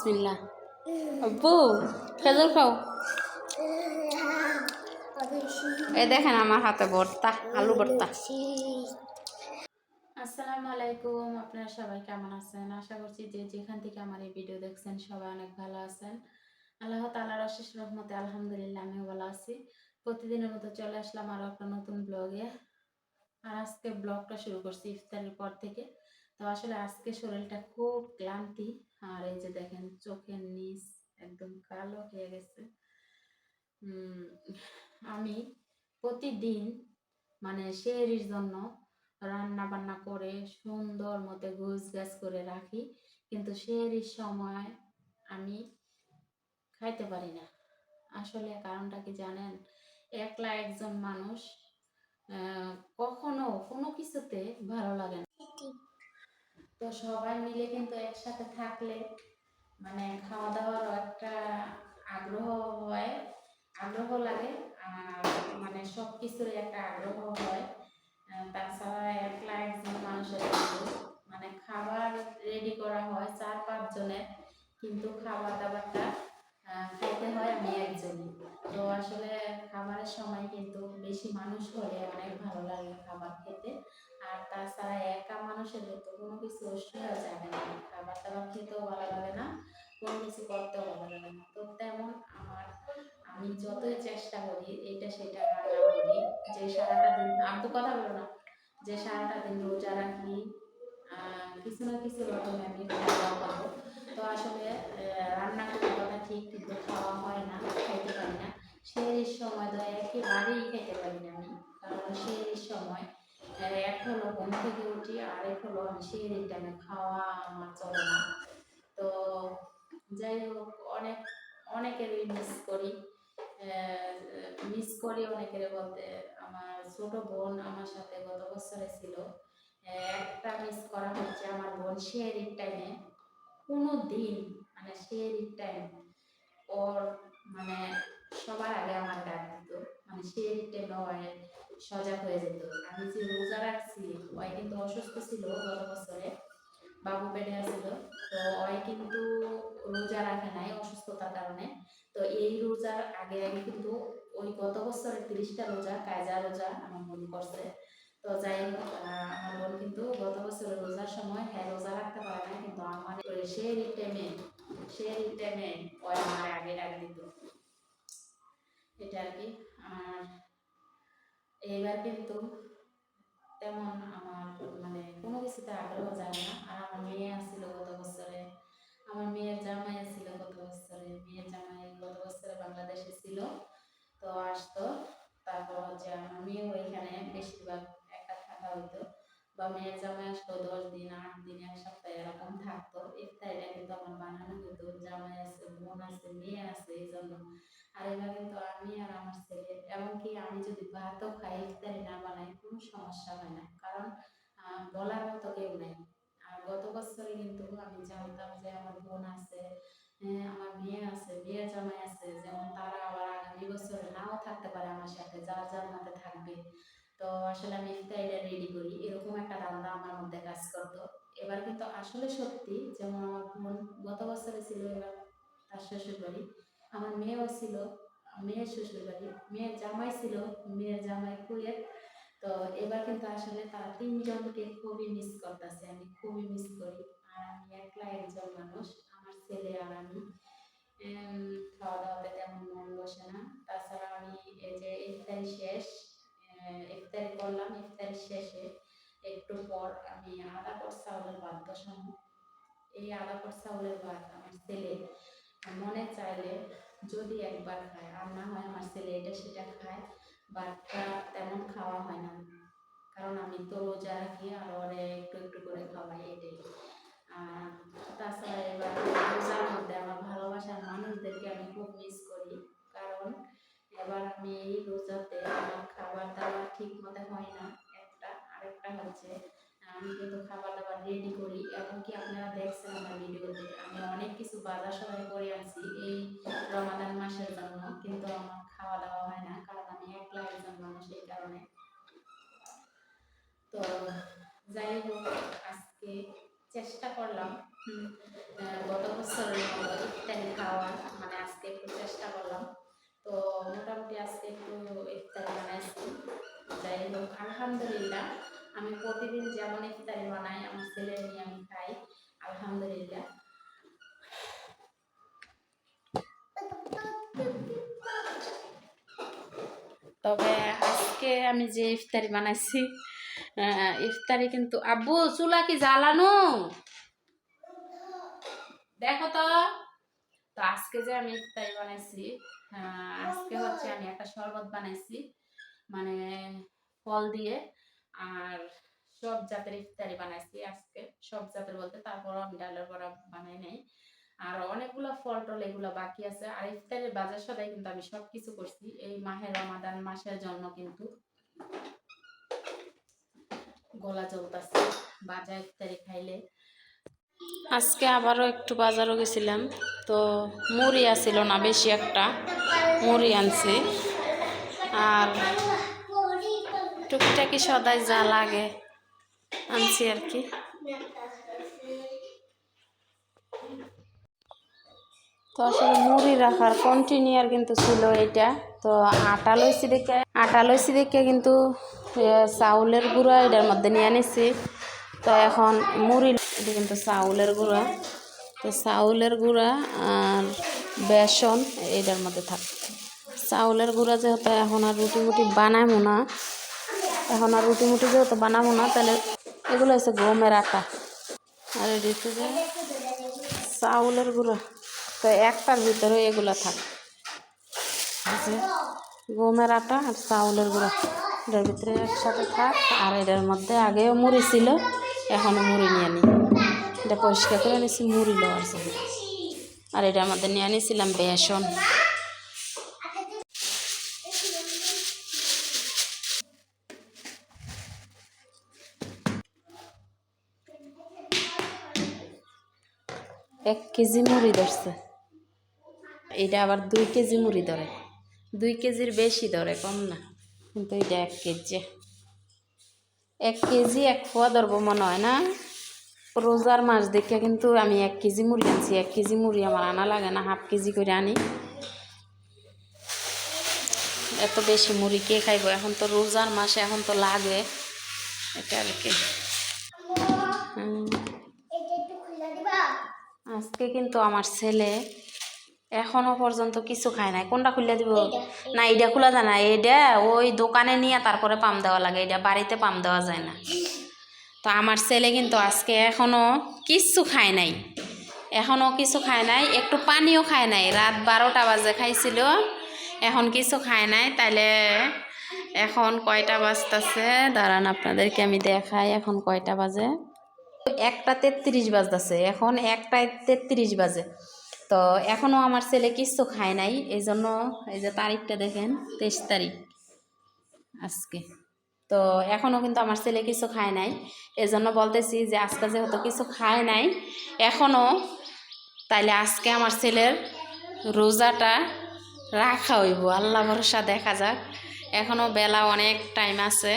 বিসমিল্লাহ। আব্বু খেজুর খাও। এ দেখেন আমার হাতে ভর্তা, আলু ভর্তা। আসসালামু আলাইকুম, আপনারা সবাই কেমন আছেন? আশা করছি যে যেখান থেকে আমার এই ভিডিও দেখছেন সবাই অনেক ভালো আছেন। আল্লাহ তাআলার অশেষ রহমতে আলহামদুলিল্লাহ আমিও ভালো আছি। প্রতিদিনের মতো চলে আসলাম আরো একটা নতুন ব্লগে। আর আজকে ব্লগটা শুরু করছি ইফতারের পর থেকে। তো আসলে আজকে শরীরটা খুব ক্লান্তি, আর এই যে দেখেন চোখের নিচ একদম কালো হয়ে গেছে। আমি প্রতিদিন মানে সেহরির জন্য রান্না বান্না করে সুন্দর মতো গোছ গাছ করে রাখি, কিন্তু সেহরির সময় আমি খাইতে পারি না। আসলে কারণটা কি জানেন? একলা একজন মানুষ কখনো কোনো কিছুতে ভালো লাগে না। তো সবাই মিলে কিন্তু একসাথে থাকলে মানে খাওয়া দাওয়ারও একটা আগ্রহ হয়, আগ্রহ লাগে, আর মানে সব কিছুরই একটা আগ্রহ হয়। তাছাড়া একলা একজন মানুষের কিন্তু মানে খাবার রেডি করা হয় 4-5 জনের, কিন্তু খাবার দাবারটা খাইতে হয় আমি একজনই। তো আসলে খাবারের সময় কিন্তু বেশি মানুষ হলে অনেক ভালো লাগে খাবার খেতে। আর তাছাড়া একা মানুষের তো কোনো কিছু অসুবিধা যাবে না, খাবার দাবার খেতেও ভালো লাগে না, কোনো কিছু করতেও ভালো লাগে না। তো তেমন আমি যতই চেষ্টা করি এটা সেটা রান্না করি, যে সারাটা দিন আব্বু কথা বলো না, যে সারাটা দিন রোজা রাখি, কিছু না কিছু রকমে আমি খাওয়া দাওয়া করবো। তো আসলে রান্না করার কথা ঠিক, কিন্তু খাওয়া হয় না, খাইতে পারি না। সেই সময় তো একেবারেই খেতে পারি না আমি, কারণ সেই সময় এক হলো ঘুম থেকে উঠি, আর এক হলো আমি সেই টাইমে খাওয়া আমার চলে না। তো যাই হোক, অনেকেরই মিস করি অনেকের বলতে আমার ছোট বোন আমার সাথে গত বছরে ছিল। একটা মিস করা হচ্ছে, আমার বোন শেয়ারিং টাইমে কোনো দিন মানে শেয়ারিং টাইম ওর মানে সবার আগে আমার ডাক দিত, মানে শেয়ারিং টাইমে ওই সজাগ হয়ে যেত। আমি যে রোজা রাখছি, ওই কিন্তু অসুস্থ ছিল গত বছরে, বাবু পেটে আছিল। তো ওই কিন্তু রোজা রাখে নাই অসুস্থতার কারণে। তো এই রোজার আগে আগে কিন্তু ওই গত বছরের 30টা রোজা কায়জা রোজা আমার বোন করছে। তো যাই হোক, আমার বোন কিন্তু গত বছরের রোজার সময় হ্যাঁ রোজা রাখতে পারে না, কিন্তু আমার সেই টাইমে ওই আমার আগে ডাক দিত, এটা আর কি। আর এইবার কিন্তু তেমন আমার মানে কোনো কিছুতে আগ্রহ যায় না। আর আমার মেয়ে আসছিল গত বছরে, আমার মেয়ের জামাই আসছিল গত বছরে, মেয়ের জামাই গত বছরে বাংলাদেশে ছিল। তো আসতো, তারপর হচ্ছে আমার মেয়েও এখানে বেশিরভাগ একটা থাকা হইতো, বা মেয়ের জামাই আসতো 10 দিন 8 দিন 1 সপ্তাহ এরকম থাকতো। ইফতারিটা কিন্তু আমার বানানো হতো, জামাই আছে, বোন আছে, মেয়ে আছে, এই জন্য। আর এবার কিন্তু আমি আর আমার ছেলে, এমনকি আমি যদি ভাতও খাই ইফতারি না বানাই কোনো সমস্যা হয় না, কারণ বলার মতো কেউ নেই। আর গত বছরে কিন্তু আমি জানতাম যে আমার বোন আছে, আমার মেয়ে আছে, মেয়ের জামাই আছে, যেমন তারা আবার আগামী বছরে নাও থাকতে পারে আমার সাথে, যার যার মতে থাকবে। তো আসলে আমি ইফতারিটা রেডি করি, এরকম একটা ধান্দা আমার মধ্যে কাজ করতো। এবার কিন্তু আসলে সত্যি, যেমন আমার বোন গত বছরে ছিল এবার তার শ্বশুর বাড়ি, আমার মেয়েও ছিল মেয়ের শ্বশুর বাড়ি, মেয়ের জামাই ছিল, মেয়ের জামাই কুয়েত। তো এবার কিন্তু আসলে তারা 3 জনকে খুবই মিস করতেছে, আমি খুবই মিস করি। আর আমি একলা একজন মানুষ, আমার ছেলে আর আমি, খাওয়া দাওয়াতে তেমন মন বসে না। তাছাড়া আমি এই যে ইফতারি শেষ, ইফতারি করলাম, ইফতারি শেষে একটু পর আমি আধা পট চাউলের ভাত বসানো। এই আধা পট চাউলের ভাত আমার ছেলে মনে চাইলে যদি একবার খায়, আর না হয় আমার ছেলে এটা সেটা খায়, ভাতটা তেমন খাওয়া হয় না, কারণ আমি তো রোজা রাখি আর ওরে একটু একটু করে খাওয়াই, এটাই। আর তাছাড়া এবার রোজার মধ্যে আমার ভালোবাসার মানুষদেরকে আমি খুব মিস করি, কারণ এবার আমি এই রোজাতে আমার খাবার দাবার ঠিক মতো হয় না একটা, আরেকটা হচ্ছে আমি কিন্তু খাবার দাবার রেডি করি, এমনকি আপনারা দেখছেন আমার ভিডিওতে আমি অনেক কিছু বাজার সদাই করে আনছি এই রমাদান মাসের জন্য, কিন্তু আমার খাওয়া দাওয়া হয় না, কারণ আমি একলা একজন মানুষ, এই কারণে। তো যাই হোক, আজকে চেষ্টা করলাম গত বছরের মতো ইফতারি খাওয়ার মানে আজকে একটু চেষ্টা করলাম। তো মোটামুটি আজকে একটু ইফতারি বানাইছি। যাই হোক, আলহামদুলিল্লাহ, আমি প্রতিদিন যেমন ইফতারি বানাই আমার ছেলে নিয়ে আমি খাই, আলহামদুলিল্লাহ। তবে আজকে আমি যে ইফতারি বানাইছি, ইফতারি কিন্তু আব্বু চুলা কি জ্বালানো দেখো তো। তো আজকে যে আমি ইফতারি বানাইছি, আজকে হচ্ছে আমি একটা শরবত বানাইছি, মানে ফল দিয়ে, আর সব জাতের ইফতারি বানাইছি আজকে। সব জাতের বলতে তারপরও আমি ডালের বড়া বানাই নাই, আর অনেকগুলো ফল টল এগুলো বাকি আছে। আর ইফতারের বাজার সদাই কিন্তু আমি সবকিছু করছি এই মাহে রমাদান মাসের জন্য। কিন্তু গলা চলতেছে বাজার ইফতারি খাইলে। আজকে আবারও একটু বাজারও গেছিলাম, তো মুড়ি আসছিল না বেশি, একটা মুড়ি আনছি, আর টুকিটাকি সদাই যা লাগে আনছি আর কি। তো আসলে মুড়ি রাখার কন্টিনিউয়ার কিন্তু ছিল এইটা। তো আটা লইছি দেখে কিন্তু চাউলের গুঁড়া এটার মধ্যে নিয়ে নিছি। তো এখন মুড়ি এটা কিন্তু চাউলের গুঁড়া, তো চাউলের গুঁড়া আর বেসন এটার মধ্যে থাকে। চাউলের গুঁড়া যেহেতু এখন আর রুটি মুটি বানাবো না, যেহেতু বানাবো না, তাহলে এগুলো হচ্ছে গমের আটা, আর এটি হচ্ছে যে চাউলের গুঁড়া। তো একটার ভিতরে এগুলো থাকে, গমের আটা আর চাউলের গুঁড়া এটার ভিতরে একসাথে থাক। আর এটার মধ্যে আগেও মুড়ি ছিল, এখনও মুড়ি নিয়ে নিই, এটা পরিষ্কার করে নিয়েছি মুড়ি লওয়ার জন্য। আর এটার মধ্যে নিয়ে নিয়েছিলাম বেসন। এক কেজি মুড়ি ধরছে, এটা আবার 2 কেজি মুড়ি ধরে, 2 কেজির বেশি ধরে, কম না। কিন্তু এটা 1 কেজি, 1 কেজি 1 পোয়া ধরবো মনে হয় না। রোজার মাস দেখে কিন্তু আমি 1 কেজি মুড়ি আনছি। 1 কেজি মুড়ি আমার আনা লাগে না, হাফ কেজি করে আনি। এত বেশি মুড়ি কে খাইব, এখন তো রোজার মাসে এখন তো লাগে এটা আর কি। আজকে কিন্তু আমার ছেলে এখনো পর্যন্ত কিছু খায় নাই। কোনটা খুলে দিব? না, এটা খোলা যায় না, এটা ওই দোকানে নিয়ে তারপরে পাম দেওয়া লাগে, এটা বাড়িতে পাম দেওয়া যায় না। তো আমার ছেলে কিন্তু আজকে এখনো কিছু খায় নাই, একটু পানিও খায় নাই। রাত 12টা বাজে খাইছিল, এখন কিছু খায় নাই। তাইলে এখন কয়টা বাজতেছে দাঁড়ান আপনাদেরকে আমি দেখাই, এখন কয়টা বাজে। 1:33 বাজতেছে, এখন 1:33 বাজে। তো এখনও আমার ছেলে কিচ্ছু খায় নাই। এই জন্য এই যে তারিখটা দেখেন, 23 তারিখ আজকে। তো এখনও কিন্তু আমার ছেলে কিছু খায় নাই। এই জন্য বলতেছি যে আজকে যেহেতু কিছু খায় নাই এখনও, তাইলে আজকে আমার ছেলের রোজাটা রাখা হইব। আল্লাহ ভরসা, দেখা যাক, এখনও বেলা অনেক টাইম আছে।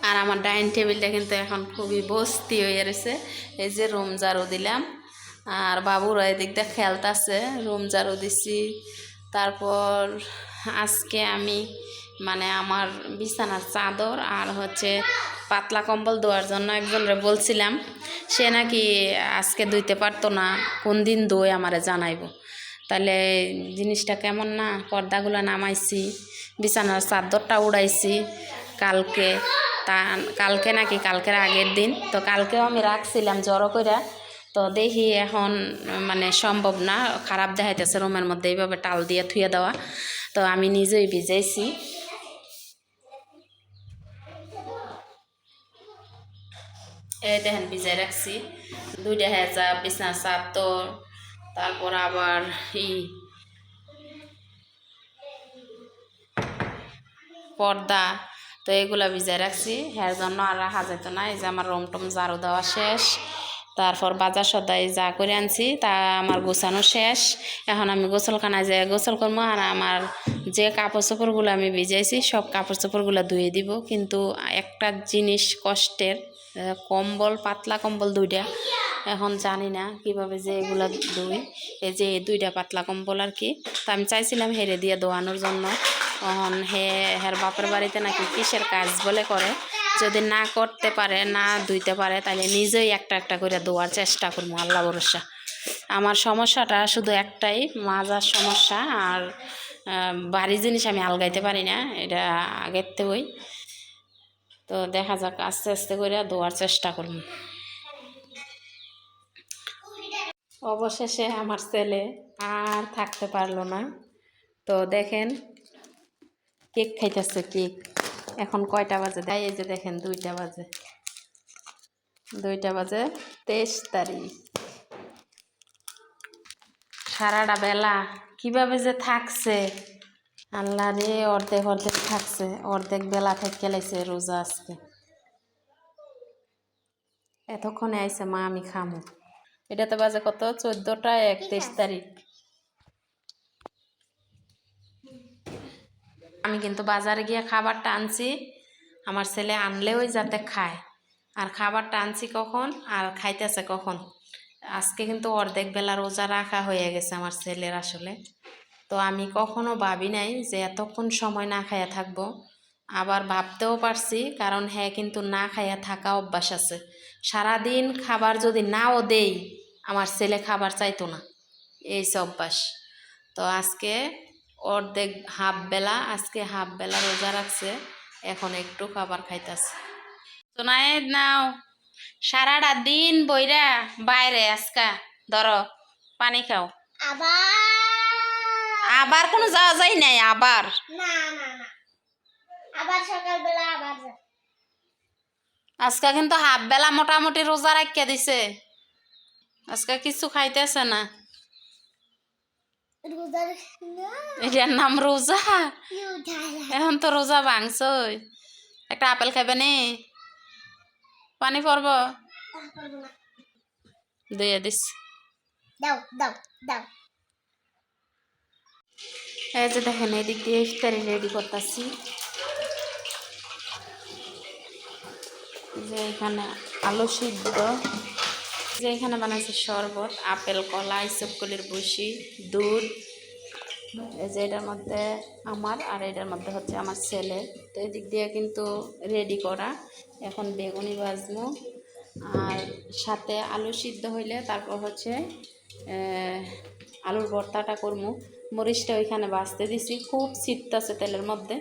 আর আমার ডাইনিং টেবিলটা কিন্তু এখন খুবই বস্তি হয়ে রয়েছে। এই যে রুম ঝাড়ু দিলাম, আর বাবুরা এদিক দিয়ে খেলতেছে, রুম ঝাড়ু দিছি। তারপর আজকে আমি মানে আমার বিছানার চাদর আর হচ্ছে পাতলা কম্বল ধোয়ার জন্য একজনরে বলছিলাম, সে নাকি আজকে ধুইতে পারতো না, কোন দিন ধোয় আমারে জানাইব। তাহলে জিনিসটা কেমন না, পর্দাগুলো নামাইছি, বিছানার চাদরটা উড়াইছি কালকে নাকি কালকের আগের দিন। তো কালকেও আমি রাখছিলাম জড়ো করে, তো দেখি এখন মানে সম্ভব না, খারাপ দেখাইতেছে রুমের মধ্যে এইভাবে টাল দিয়ে থুয়ে দেওয়া। তো আমি নিজেই ভিজাইছি। এই দেখেন ভিজাই রাখছি, 2টা হেজাব, বিছানার চাদর, তারপর আবার পর্দা, তো এগুলা ভিজাই রাখছি। এর জন্য আর রাখা যেত না। এই যে আমার রুম টুম ঝাড়ু দেওয়া শেষ, তারপর বাজার সদাই যা করে আনছি তা আমার গোছানো শেষ। এখন আমি গোসলখানায় যাই গোসল করবো, আর আমার যে কাপড় চোপড়গুলো আমি ভিজাইছি সব কাপড় চোপড়গুলো ধুয়ে দিব। কিন্তু একটা জিনিস কষ্টের, কম্বল, পাতলা কম্বল দুইটা, এখন জানি না কিভাবে যে এগুলা দুই, এই যে দুইটা পাতলা কম্বল আর কি। তো আমি চাইছিলাম হেরে দিয়ে দোয়ানোর জন্য, তখন হের বাপের বাড়িতে নাকি কিসের কাজ বলে করে, যদি না করতে পারে, না ধুইতে পারে, তাহলে নিজেই একটা একটা করে ধোয়ার চেষ্টা করবো, আল্লাহ ভরসা। আমার সমস্যাটা শুধু একটাই, মাজার সমস্যা, আর ভারী জিনিস আমি আলগাইতে পারি না, এটা আগের থেকেই। তো দেখা যাক, আস্তে আস্তে করে ধোয়ার চেষ্টা করব। অবশেষে আমার ছেলে আর থাকতে পারলো না, তো দেখেন কেক খাইতেছে, কেক। এখন কয়টা বাজে দেয়, এই যে দেখেন 2টা বাজে, 23 তারিখ। সারাটা বেলা কিভাবে যে থাকছে আল্লাহ রে, অর্ধেক অর্ধেক থাকছে, অর্ধেক বেলা থেকে লাইছে রোজা আজকে। এতক্ষণে আইছে মা আমি খামো। এটা তো বাজে কত, 14টা 31 তারিখ। আমি কিন্তু বাজারে গিয়ে খাবারটা আনছি, আমার ছেলে আনলেও যাতে খায়, আর খাবারটা আনছি কখন আর খাইতেছে কখন। আজকে কিন্তু অর্ধেক বেলা রোজা রাখা হয়ে গেছে আমার ছেলের আসলে। তো আমি কখনো ভাবি নাই যে এতক্ষণ সময় না খাইয়া থাকবো, আবার ভাবতেও পারছি, কারণ হ্যাঁ কিন্তু না খাইয়া থাকা অভ্যাস আছে। সারাদিন খাবার যদি নাও দেই, আমার ছেলে খাবার চাইতো না, এই অভ্যাস। তো আজকে অর্ধেক আজকে হাফ বেলা রোজা রাখছে, এখন একটু খাবার খাইতেছে। তো নাই নাও, সারাটা দিন বইরা বাইরে আজকা, ধরো পানি খাও। আবার কোনো যাওয়া যায় নাই, আবার সকালবেলা আজকে কিন্তু হাফ বেলা মোটামুটি রোজা রাখিয়া দিছে, আজকে কিছু খাইতেছে না। এটার নাম রোজা? এখন তো রোজা ভাঙছই। একটা আপেল খাইবে নি? পানি পড়ব, দিয়ে দিস। এই যে দেখেন, এদিক দিয়ে ইফতারি রেডি করতেছি। যে এখানে আলু সিদ্ধ, যে এখানে বানাইছে শরবত, আপেল, কলা, ইসবগুলির বসি, দুধ। এই যে এটার মধ্যে আমার, আর এটার মধ্যে হচ্ছে আমার ছেলে। তো এদিক দিয়ে কিন্তু রেডি করা, এখন বেগুনি ভাজবো, আর সাথে আলু সিদ্ধ হইলে তারপর হচ্ছে আলুর ভর্তাটা করবো। মরিচটা ওইখানে ভাজতে দিছি, খুব ছিটতাছে তেলের মধ্যে।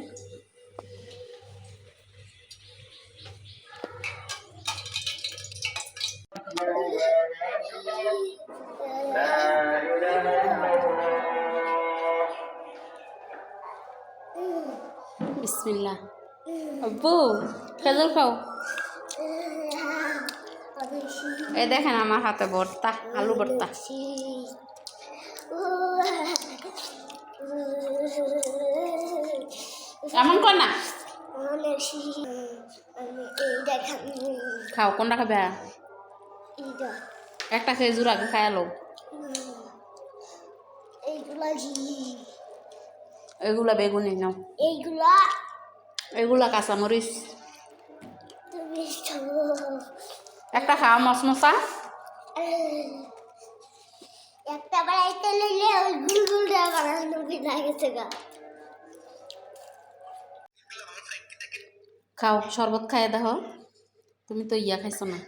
বিসমিল্লাহ। আব্বু খেজুর খাও। এই দেখেন আমার হাতে ভর্তা, আলু ভর্তা। এমন কর না, খাও। কোনটা খাবে? একটা খেজুর আগে খায়ালো। এগুলা বেগুনি নাও, এগুলা কাঁচামরিচ। একটা খাওয়া মশমশা। একটা বাড়াইতে লইলে ওই গুলগুলটা বানানো বিনা গেছে গা। খাও, শরবত খাইয়ে দেখো, তুমি তো ইয়া খাইছো না।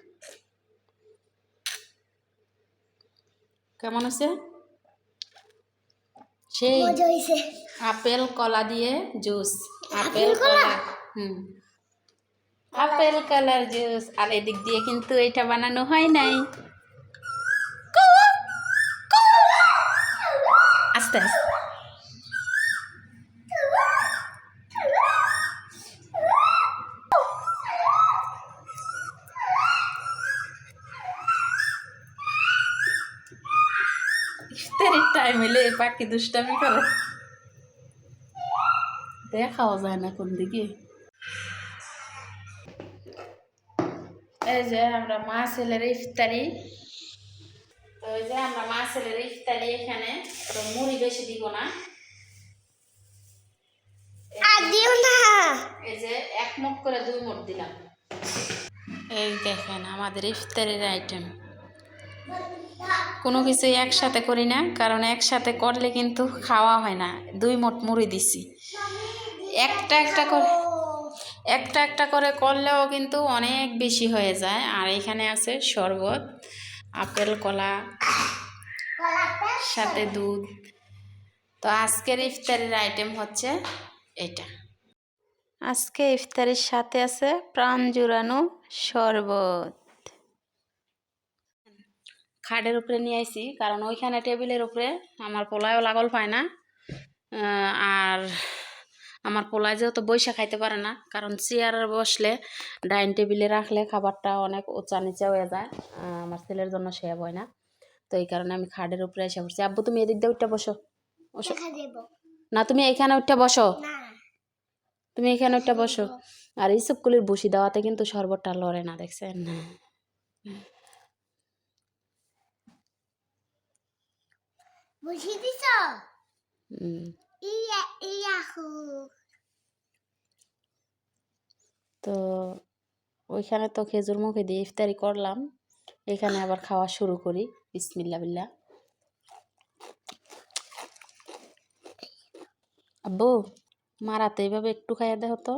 কেমন আছে? সেই আপেল কলা দিয়ে জুস, আপেল কলা, আপেল কলার জুস। আর এদিক দিয়ে কিন্তু এটা বানানো হয় নাই। আস্তে আস্তে। ইফতারির টাইম হইলে পাখি দুষ্টামি করে, দেখাও যায় না কোন দিকে। এই যে আমরা মা ছেলের ইফতারি, তো এই যে আমরা মা ছেলের ইফতারি, এখানে তো মুড়ি বেশি দিব না, এই যে 1 মুঠ করে 2 মুঠ দিলাম। এই দেখেন আমাদের ইফতারের আইটেম। কোনো কিছুই একসাথে করি না, কারণ একসাথে করলে কিন্তু খাওয়া হয় না। 2 মোট মুড়ি দিছি, একটা একটা করে করলেও কিন্তু অনেক বেশি হয়ে যায়। আর এখানে আছে শরবত, আপেল কলা, সাথে দুধ। তো আজকের ইফতারের আইটেম হচ্ছে এটা। আজকে ইফতারের সাথে আছে প্রাণ জুড়ানো শরবত। খাটের উপরে নিয়ে আইছি, কারণ ওইখানে টেবিলের উপরে আমার পোলায়ও লাগল পায় না। আর আমার পোলায় যেহেতু বৈশা খাইতে পারে না, কারণ চেয়ারে বসলে ডাইনিং টেবিলে রাখলে খাবারটা অনেক উঁচা নিচা হয়ে যায়, আমার ছেলের জন্য সেভ হয় না। তো এই কারণে আমি খাটের উপরে এসে পড়ছি। আব্বু তুমি এদিক দিয়ে উঠটা বসো, বসো না, তুমি এখানে উঠটা বসো, তুমি এখানে উঠটা বসো। আর এই সবগুলির বসি দেওয়াতে কিন্তু শরবতটা লড়ে না, দেখছেন? তো ওইখানে তো খেজুর মুখে দিয়ে ইফতারি করলাম, এখানে আবার খাওয়া শুরু করি। বিসমিল্লাহ বিল্লাহ। আব্বু মারাতে এইভাবে একটু খাইয়া দেখো তো।